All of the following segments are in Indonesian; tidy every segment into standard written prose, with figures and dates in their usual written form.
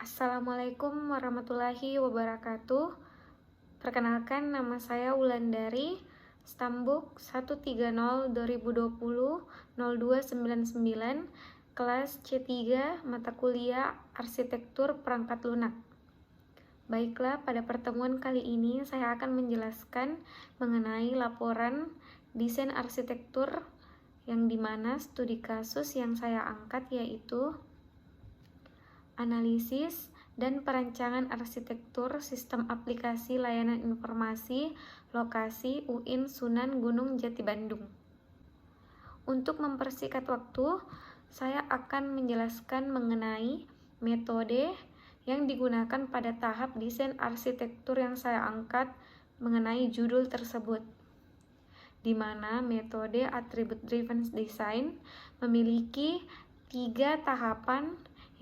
Assalamualaikum warahmatullahi wabarakatuh. Perkenalkan, nama saya Wulandari, Stambuk 130-2020-0299, kelas C3, mata kuliah Arsitektur Perangkat Lunak. Baiklah, pada pertemuan kali ini saya akan menjelaskan mengenai laporan desain arsitektur yang dimana studi kasus yang saya angkat yaitu analisis dan perancangan arsitektur sistem aplikasi layanan informasi lokasi UIN Sunan Gunung Jati Bandung. Untuk mempersingkat waktu, saya akan menjelaskan mengenai metode yang digunakan pada tahap desain arsitektur yang saya angkat mengenai judul tersebut, di mana metode attribute driven design memiliki 3 tahapan,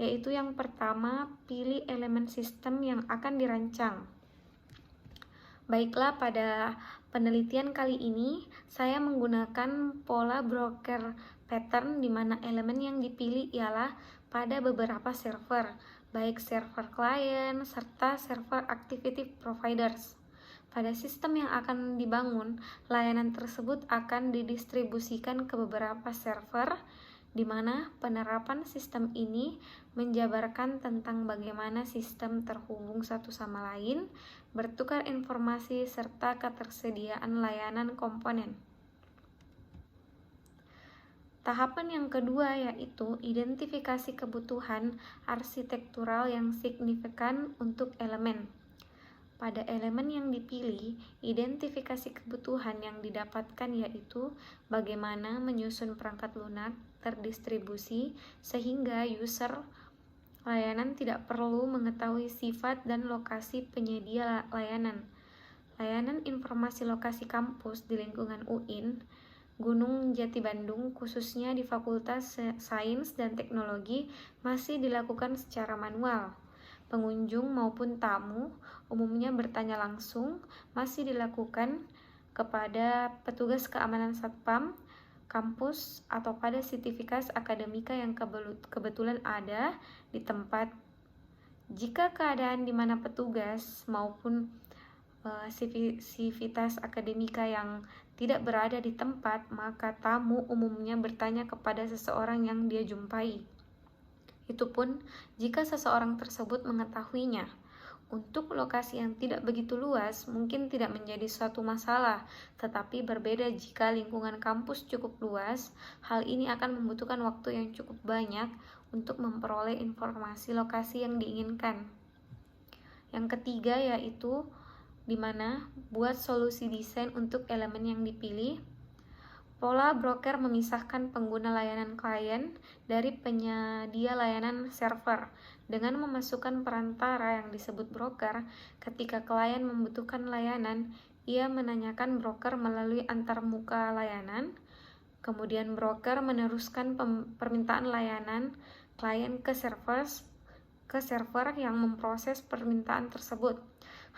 yaitu yang pertama, pilih elemen sistem yang akan dirancang. Baiklah, pada penelitian kali ini saya menggunakan pola broker pattern, di mana elemen yang dipilih ialah pada beberapa server, baik server client serta server activity providers. Pada sistem yang akan dibangun, layanan tersebut akan didistribusikan ke beberapa server, di mana penerapan sistem ini menjabarkan tentang bagaimana sistem terhubung satu sama lain, bertukar informasi, serta ketersediaan layanan komponen. Tahapan yang kedua yaitu identifikasi kebutuhan arsitektural yang signifikan untuk elemen. Pada elemen yang dipilih, identifikasi kebutuhan yang didapatkan yaitu bagaimana menyusun perangkat lunak terdistribusi sehingga user layanan tidak perlu mengetahui sifat dan lokasi penyedia layanan. Layanan informasi lokasi kampus di lingkungan UIN Gunung Jati Bandung, khususnya di Fakultas Sains dan Teknologi, masih dilakukan secara manual. Pengunjung maupun tamu umumnya bertanya langsung, masih dilakukan kepada petugas keamanan Satpam kampus atau pada sivitas akademika yang kebetulan ada di tempat. Jika keadaan di mana petugas maupun sivitas akademika yang tidak berada di tempat, maka tamu umumnya bertanya kepada seseorang yang dia jumpai. Itu pun jika seseorang tersebut mengetahuinya. Untuk lokasi yang tidak begitu luas, mungkin tidak menjadi suatu masalah, tetapi berbeda jika lingkungan kampus cukup luas. Hal ini akan membutuhkan waktu yang cukup banyak untuk memperoleh informasi lokasi yang diinginkan. Yang ketiga yaitu di mana buat solusi desain untuk elemen yang dipilih. Pola broker memisahkan pengguna layanan klien dari penyedia layanan server dengan memasukkan perantara yang disebut broker. Ketika klien membutuhkan layanan, ia menanyakan broker melalui antarmuka layanan. Kemudian broker meneruskan permintaan layanan klien ke server yang memproses permintaan tersebut.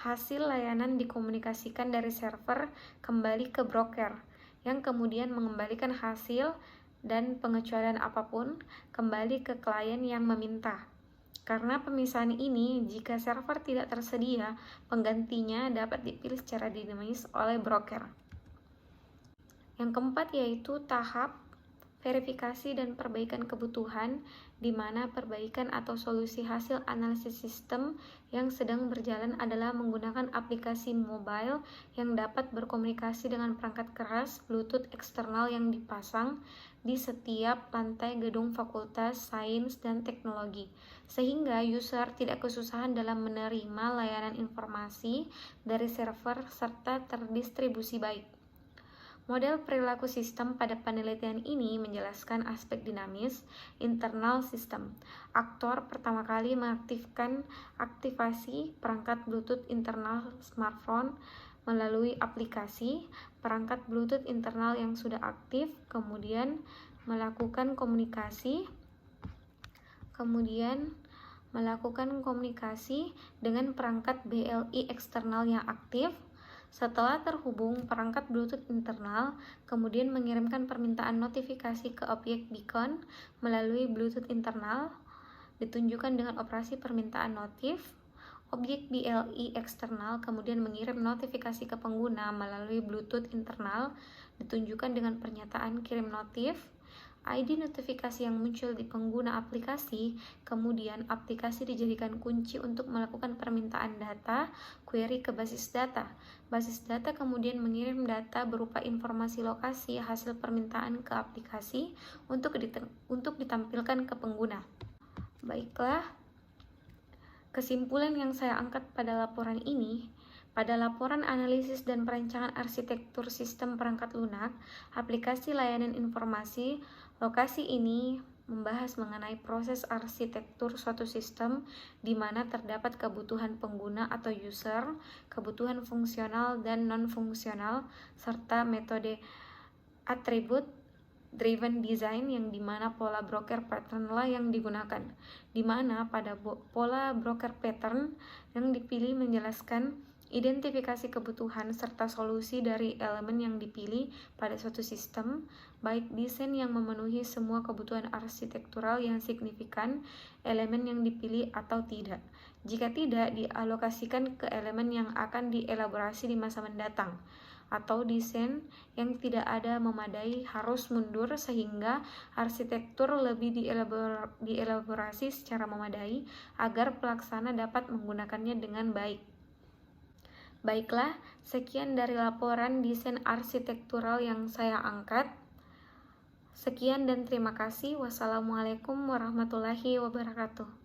Hasil layanan dikomunikasikan dari server kembali ke broker, yang kemudian mengembalikan hasil dan pengecualian apapun kembali ke klien yang meminta. Karena pemisahan ini, jika server tidak tersedia, penggantinya dapat dipilih secara dinamis oleh broker. Yang keempat yaitu tahap verifikasi dan perbaikan kebutuhan, di mana perbaikan atau solusi hasil analisis sistem yang sedang berjalan adalah menggunakan aplikasi mobile yang dapat berkomunikasi dengan perangkat keras Bluetooth eksternal yang dipasang di setiap lantai gedung Fakultas Sains dan Teknologi, sehingga user tidak kesusahan dalam menerima layanan informasi dari server serta terdistribusi baik. Model perilaku sistem pada penelitian ini menjelaskan aspek dinamis internal sistem. Aktor pertama kali mengaktifkan aktivasi perangkat Bluetooth internal smartphone melalui aplikasi perangkat Bluetooth internal yang sudah aktif, kemudian melakukan komunikasi dengan perangkat BLI eksternal yang aktif. Setelah terhubung perangkat Bluetooth internal, kemudian mengirimkan permintaan notifikasi ke objek beacon melalui Bluetooth internal ditunjukkan dengan operasi permintaan notif. Objek BLE eksternal kemudian mengirim notifikasi ke pengguna melalui Bluetooth internal, ditunjukkan dengan pernyataan kirim notif. ID notifikasi yang muncul di pengguna aplikasi, kemudian aplikasi dijadikan kunci untuk melakukan permintaan data, query ke basis data. Basis data kemudian mengirim data berupa informasi lokasi hasil permintaan ke aplikasi untuk ditampilkan ke pengguna. Baiklah, kesimpulan yang saya angkat pada laporan ini, pada laporan analisis dan perancangan arsitektur sistem perangkat lunak, aplikasi layanan informasi, lokasi ini membahas mengenai proses arsitektur suatu sistem di mana terdapat kebutuhan pengguna atau user, kebutuhan fungsional dan non-fungsional, serta metode atribut driven design yang dimana pola broker pattern lah yang digunakan, dimana pada pola broker pattern yang dipilih menjelaskan identifikasi kebutuhan serta solusi dari elemen yang dipilih pada suatu sistem, baik desain yang memenuhi semua kebutuhan arsitektural yang signifikan, elemen yang dipilih atau tidak. Jika tidak, dialokasikan ke elemen yang akan dielaborasi di masa mendatang, atau desain yang tidak ada memadai harus mundur sehingga arsitektur lebih dielaborasi secara memadai agar pelaksana dapat menggunakannya dengan baik. Baiklah, sekian dari laporan desain arsitektural yang saya angkat. Sekian dan terima kasih. Wassalamualaikum warahmatullahi wabarakatuh.